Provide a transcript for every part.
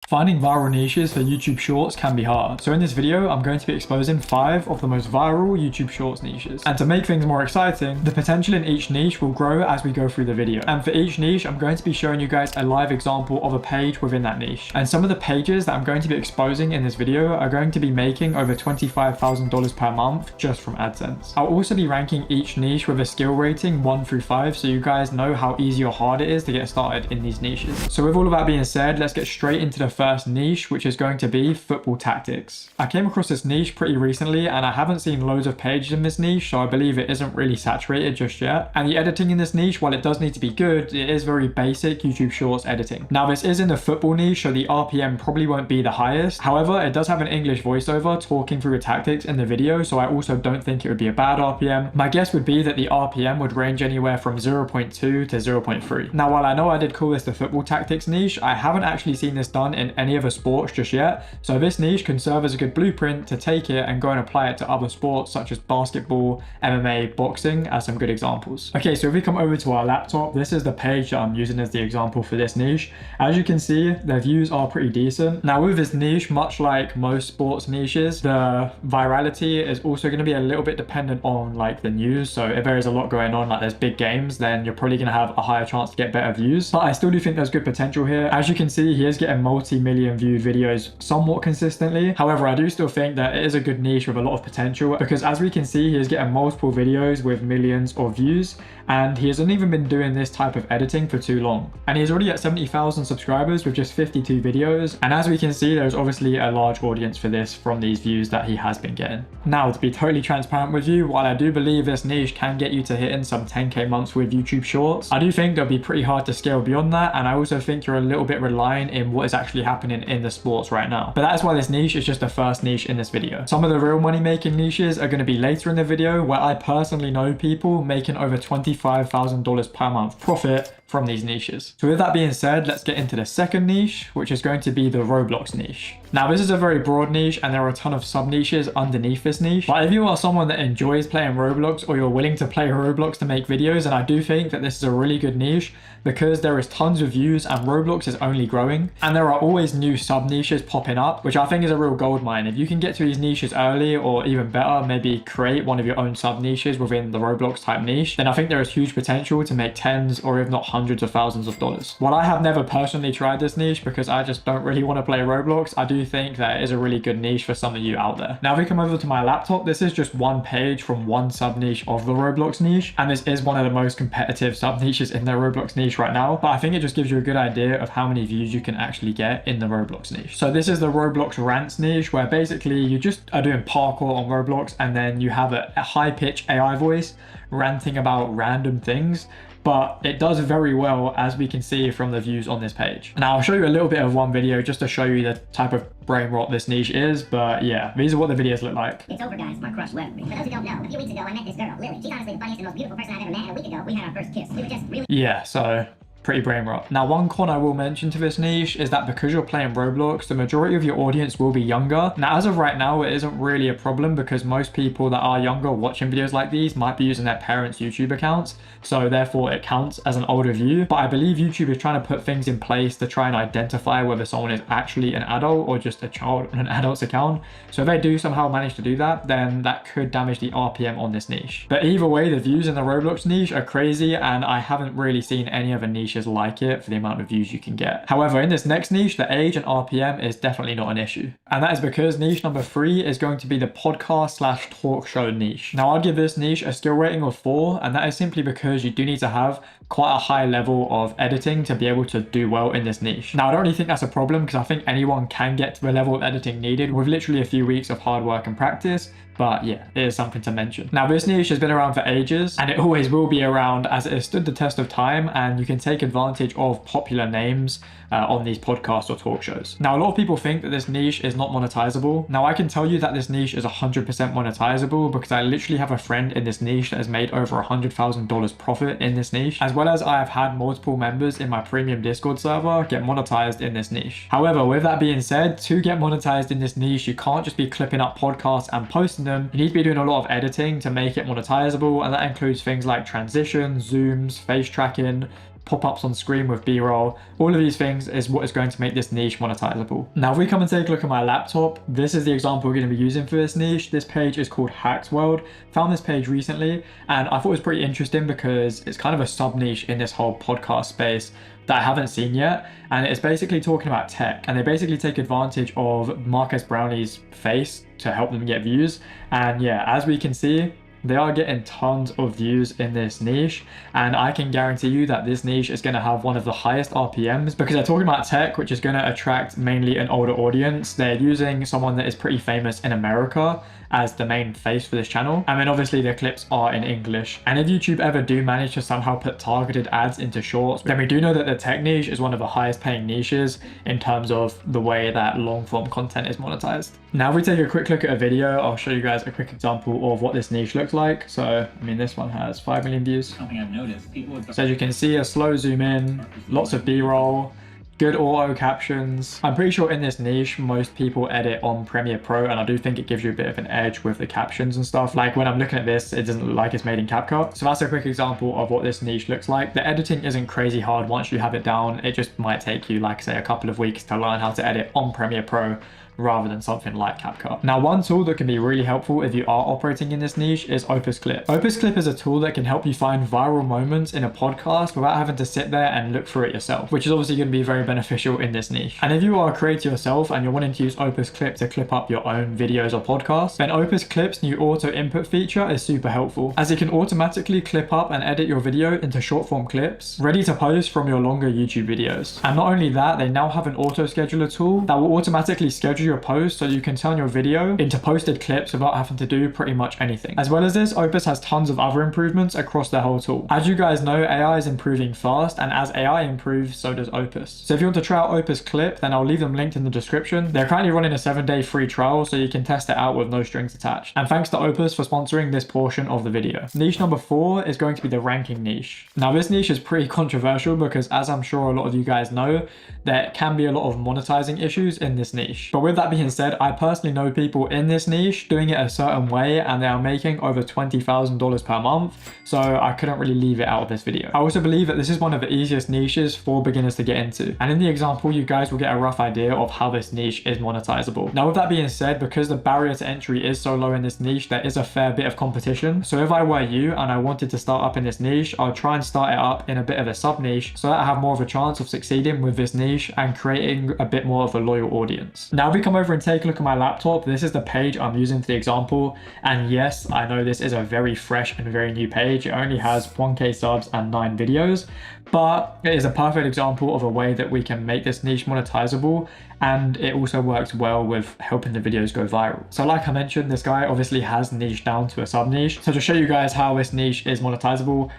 Finding viral niches for YouTube Shorts can be hard. So in this video, I'm going to be exposing 5 of the most viral YouTube Shorts niches. And to make things more exciting, the potential in each niche will grow as we go through the video. And for each niche, I'm going to be showing you guys a live example of a page within that niche. And some of the pages that I'm going to be exposing in this video are going to be making over $25,000 per month just from AdSense. I'll also be ranking each niche with a skill rating 1 through 5 so you guys know how easy or hard it is to get started in these niches. So with all of that being said, let's get straight into the first niche, which is going to be football tactics. I came across this niche pretty recently and I haven't seen loads of pages in this niche, so I believe it isn't really saturated just yet. And the editing in this niche, while it does need to be good, it is very basic YouTube Shorts editing. Now this is in the football niche, so the RPM probably won't be the highest. However, it does have an English voiceover talking through the tactics in the video, so I also don't think it would be a bad RPM. My guess would be that the RPM would range anywhere from 0.2 to 0.3. Now while I know I did call this the football tactics niche, I haven't actually seen this done in any other sports just yet, so this niche can serve as a good blueprint to take it and go and apply it to other sports such as basketball, MMA, boxing as some good examples. Okay, so if we come over to our laptop, this is the page that I'm using as the example for this niche. As you can see, the views are pretty decent. Now with this niche, much like most sports niches, the virality is also going to be a little bit dependent on like the news. So if there is a lot going on, like there's big games, then you're probably going to have a higher chance to get better views. But I still do think there's good potential here. As you can see, he is getting multi-million viewed videos somewhat consistently. However, I do still think that it is a good niche with a lot of potential because as we can see, he is getting multiple videos with millions of views and he hasn't even been doing this type of editing for too long. And he's already at 70,000 subscribers with just 52 videos. And as we can see, there's obviously a large audience for this from these views that he has been getting. Now, to be totally transparent with you, while I do believe this niche can get you to hitting some 10K months with YouTube Shorts, I do think they'll be pretty hard to scale beyond that. And I also think you're a little bit reliant in what is actually happening in the sports right now. But that is why this niche is just the first niche in this video. Some of the real money making niches are going to be later in the video, where I personally know people making over $25,000 per month profit from these niches. So with that being said, let's get into the second niche, which is going to be the Roblox niche. Now this is a very broad niche and there are a ton of sub niches underneath this niche. But if you are someone that enjoys playing Roblox or you're willing to play Roblox to make videos, and I do think that this is a really good niche because there is tons of views and Roblox is only growing. And there are always new sub niches popping up, which I think is a real gold mine. If you can get to these niches early, or even better, maybe create one of your own sub niches within the Roblox type niche, then I think there is huge potential to make tens or if not hundreds of thousands of dollars. While I have never personally tried this niche because I just don't really want to play Roblox, I do think that it is a really good niche for some of you out there. Now if we come over to my laptop, this is just one page from one sub niche of the Roblox niche, and this is one of the most competitive sub niches in the Roblox niche right now, but I think it just gives you a good idea of how many views you can actually get in the Roblox niche. So this is the Roblox rants niche, where basically you just are doing parkour on Roblox and then you have a high-pitched AI voice ranting about random things. But it does very well, as we can see from the views on this page. Now I'll show you a little bit of one video just to show you the type of brain rot this niche is, but yeah, these are what the videos look like. It's over, guys. My crush left me. For those who don't know, a few weeks ago I met this girl, Lily. She's honestly the funniest and most beautiful person I've ever met, and a week ago we had our first kiss. We were just really... Yeah, so pretty brain rot. Now one con I will mention to this niche is that because you're playing Roblox, the majority of your audience will be younger. Now as of right now, it isn't really a problem because most people that are younger watching videos like these might be using their parents' YouTube accounts, so therefore it counts as an older view. But I believe YouTube is trying to put things in place to try and identify whether someone is actually an adult or just a child on an adult's account. So if they do somehow manage to do that, then that could damage the RPM on this niche. But either way, the views in the Roblox niche are crazy, and I haven't really seen any other niches like it for the amount of views you can get. However, in this next niche, the age and RPM is definitely not an issue. And that is because niche number 3 is going to be the podcast / talk show niche. Now I'd give this niche a skill rating of 4, and that is simply because you do need to have quite a high level of editing to be able to do well in this niche. Now I don't really think that's a problem because I think anyone can get to the level of editing needed with literally a few weeks of hard work and practice. But yeah, it is something to mention. Now this niche has been around for ages and it always will be around as it has stood the test of time, and you can take advantage of popular names on these podcasts or talk shows. Now a lot of people think that this niche is not monetizable. Now I can tell you that this niche is 100% monetizable because I literally have a friend in this niche that has made over $100,000 profit in this niche, as well as I have had multiple members in my premium Discord server get monetized in this niche. However, with that being said, to get monetized in this niche, you can't just be clipping up podcasts and posting them. You need to be doing a lot of editing to make it monetizable, and that includes things like transitions, zooms, face tracking, pop-ups on screen with B-roll. All of these things is what is going to make this niche monetizable. Now, if we come and take a look at my laptop, this is the example we're going to be using for this niche. This page is called Hacks World. Found this page recently, and I thought it was pretty interesting because it's kind of a sub-niche in this whole podcast space that I haven't seen yet, and it's basically talking about tech, and they basically take advantage of Marques Brownlee's face to help them get views. And yeah, as we can see, they are getting tons of views in this niche, and I can guarantee you that this niche is going to have one of the highest RPMs because they're talking about tech, which is going to attract mainly an older audience. They're using someone that is pretty famous in America as the main face for this channel, and then obviously their clips are in English. And if YouTube ever do manage to somehow put targeted ads into shorts, then we do know that the tech niche is one of the highest paying niches in terms of the way that long form content is monetized. Now if we take a quick look at a video, I'll show you guys a quick example of what this niche looks like. So I mean, this one has 5 million views. Something I've noticed, So as you can see, a slow zoom in, lots of B-roll, good auto captions. I'm pretty sure in this niche, most people edit on Premiere Pro, and I do think it gives you a bit of an edge with the captions and stuff. Like when I'm looking at this, it doesn't look like it's made in CapCut. So that's a quick example of what this niche looks like. The editing isn't crazy hard once you have it down. It just might take you, like say, a couple of weeks to learn how to edit on Premiere Pro rather than something like CapCut. Now, one tool that can be really helpful if you are operating in this niche is Opus Clip. Opus Clip is a tool that can help you find viral moments in a podcast without having to sit there and look for it yourself, which is obviously going to be very beneficial in this niche. And if you are a creator yourself and you're wanting to use Opus Clip to clip up your own videos or podcasts, then Opus Clip's new auto input feature is super helpful, as it can automatically clip up and edit your video into short form clips ready to post from your longer YouTube videos. And not only that, they now have an auto scheduler tool that will automatically schedule your post so you can turn your video into posted clips without having to do pretty much anything. As well as this, Opus has tons of other improvements across their whole tool. As you guys know, AI is improving fast, and as AI improves, so does Opus. So if you want to try out Opus Clip, then I'll leave them linked in the description. They're currently running a 7-day free trial, so you can test it out with no strings attached. And thanks to Opus for sponsoring this portion of the video. Niche number 4 is going to be the ranking niche. Now this niche is pretty controversial because, as I'm sure a lot of you guys know, there can be a lot of monetizing issues in this niche. But with that being said, I personally know people in this niche doing it a certain way, and they are making over $20,000 per month, so I couldn't really leave it out of this video. I also believe that this is one of the easiest niches for beginners to get into, and in the example you guys will get a rough idea of how this niche is monetizable. Now with that being said, because the barrier to entry is so low in this niche, there is a fair bit of competition. So if I were you and I wanted to start up in this niche, I'll try and start it up in a bit of a sub niche so that I have more of a chance of succeeding with this niche and creating a bit more of a loyal audience. Now if we come over and take a look at my laptop, this is the page I'm using for the example, and yes, I know this is a very fresh and very new page. It only has 1k subs and 9 videos, but it is a perfect example of a way that we can make this niche monetizable, and it also works well with helping the videos go viral. So like I mentioned, this guy obviously has niche down to a sub niche. So to show you guys how this niche is monetizable,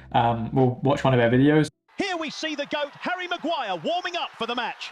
we'll watch one of their videos. Here we see the GOAT, Harry Maguire, warming up for the match.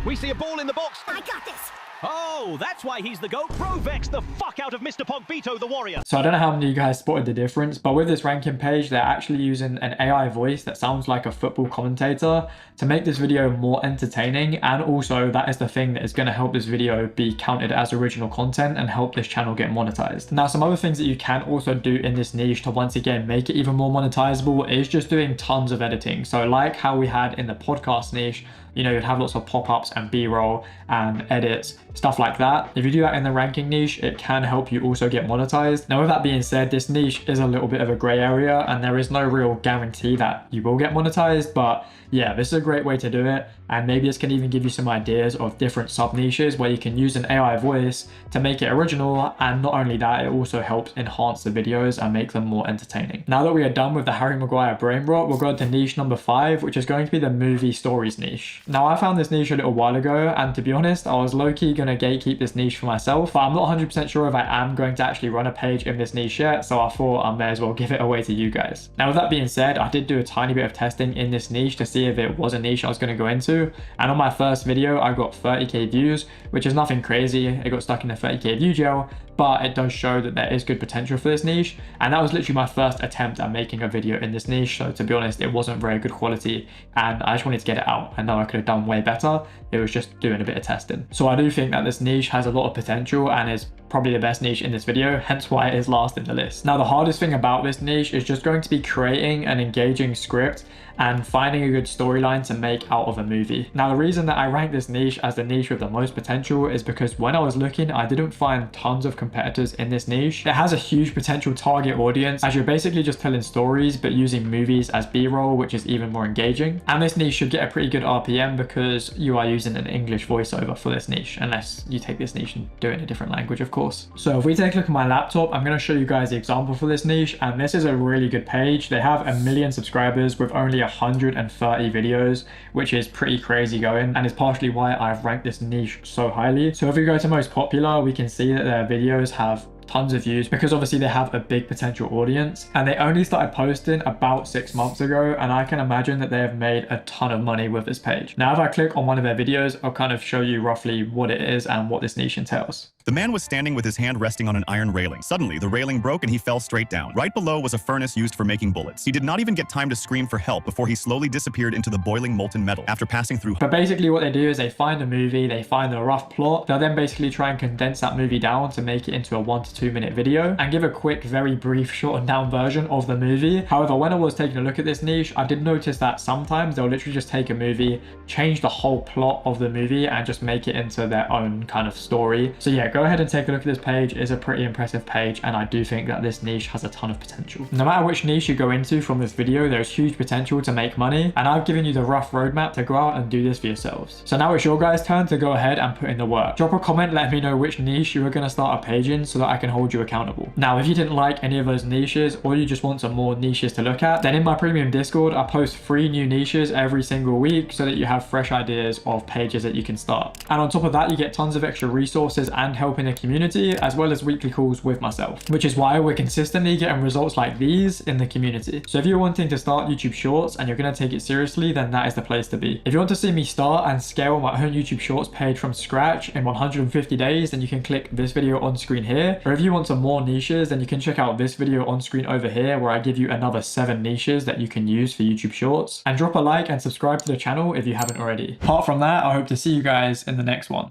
We see a ball in the box. I got this. Oh, that's why he's the GOAT. Pro-Vex the fuck out of Mr. Pogbito the Warrior. So I don't know how many of you guys spotted the difference, but with this ranking page, they're actually using an AI voice that sounds like a football commentator to make this video more entertaining. And also that is the thing that is going to help this video be counted as original content and help this channel get monetized. Now, some other things that you can also do in this niche to once again make it even more monetizable is just doing tons of editing. So like how we had in the podcast niche, you know, you'd have lots of pop-ups and B-roll and edits, stuff like that. If you do that in the ranking niche, it can help you also get monetized. Now, with that being said, this niche is a little bit of a gray area and there is no real guarantee that you will get monetized, but yeah, this is a great way to do it. And maybe this can even give you some ideas of different sub niches where you can use an AI voice to make it original. And not only that, it also helps enhance the videos and make them more entertaining. Now that we are done with the Harry Maguire brain rot, we'll go to niche number 5, which is going to be the movie stories niche. Now, I found this niche a little while ago, and to be honest, I was low-key gonna gatekeep this niche for myself, but I'm not 100% sure if I am going to actually run a page in this niche yet, so I thought I may as well give it away to you guys. Now, with that being said, I did do a tiny bit of testing in this niche to see if it was a niche I was gonna go into, and on my first video, I got 30k views, which is nothing crazy. It got stuck in the 30k view jail, but it does show that there is good potential for this niche. And that was literally my first attempt at making a video in this niche. So to be honest, it wasn't very good quality and I just wanted to get it out. I know I could have done way better. It was just doing a bit of testing. So I do think that this niche has a lot of potential and is probably the best niche in this video, hence why it is last in the list. Now, the hardest thing about this niche is just going to be creating an engaging script and finding a good storyline to make out of a movie. Now, the reason that I rank this niche as the niche with the most potential is because when I was looking, I didn't find tons of competitors in this niche. It has a huge potential target audience as you're basically just telling stories but using movies as B-roll, which is even more engaging. And this niche should get a pretty good RPM because you are using an English voiceover for this niche, unless you take this niche and do it in a different language, of course. So if we take a look at my laptop, I'm going to show you guys the example for this niche, and this is a really good page. They have 1 million subscribers with only 130 videos, which is pretty crazy going, and is partially why I've ranked this niche so highly. So if we go to most popular, we can see that their videos have tons of views because obviously they have a big potential audience, and they only started posting about 6 months ago, and I can imagine that they have made a ton of money with this page. Now if I click on one of their videos, I'll kind of show you roughly what it is and what this niche entails. The man was standing with his hand resting on an iron railing. Suddenly, the railing broke and he fell straight down. Right below was a furnace used for making bullets. He did not even get time to scream for help before he slowly disappeared into the boiling molten metal after passing through. But basically what they do is they find a movie, they find a rough plot, they'll then basically try and condense that movie down to make it into a 1 to 2 minute video and give a quick, very brief, shortened down version of the movie. However, when I was taking a look at this niche, I did notice that sometimes they'll literally just take a movie, change the whole plot of the movie and just make it into their own kind of story. So yeah, go ahead and take a look at this page. It's a pretty impressive page, and I do think that this niche has a ton of potential. No matter which niche you go into from this video, there's huge potential to make money, and I've given you the rough roadmap to go out and do this for yourselves. So now it's your guys' turn to go ahead and put in the work. Drop a comment, let me know which niche you are going to start a page in so that I can hold you accountable. Now, if you didn't like any of those niches, or you just want some more niches to look at, then in my premium Discord, I post 3 new niches every single week so that you have fresh ideas of pages that you can start. And on top of that, you get tons of extra resources and help in the community, as well as weekly calls with myself, which is why we're consistently getting results like these in the community. So if you're wanting to start YouTube Shorts and you're going to take it seriously, then that is the place to be. If you want to see me start and scale my own YouTube Shorts page from scratch in 150 days, then you can click this video on screen here. Or if you want some more niches, then you can check out this video on screen over here where I give you another 7 niches that you can use for YouTube Shorts. And drop a like and subscribe to the channel if you haven't already. Apart from that, I hope to see you guys in the next one.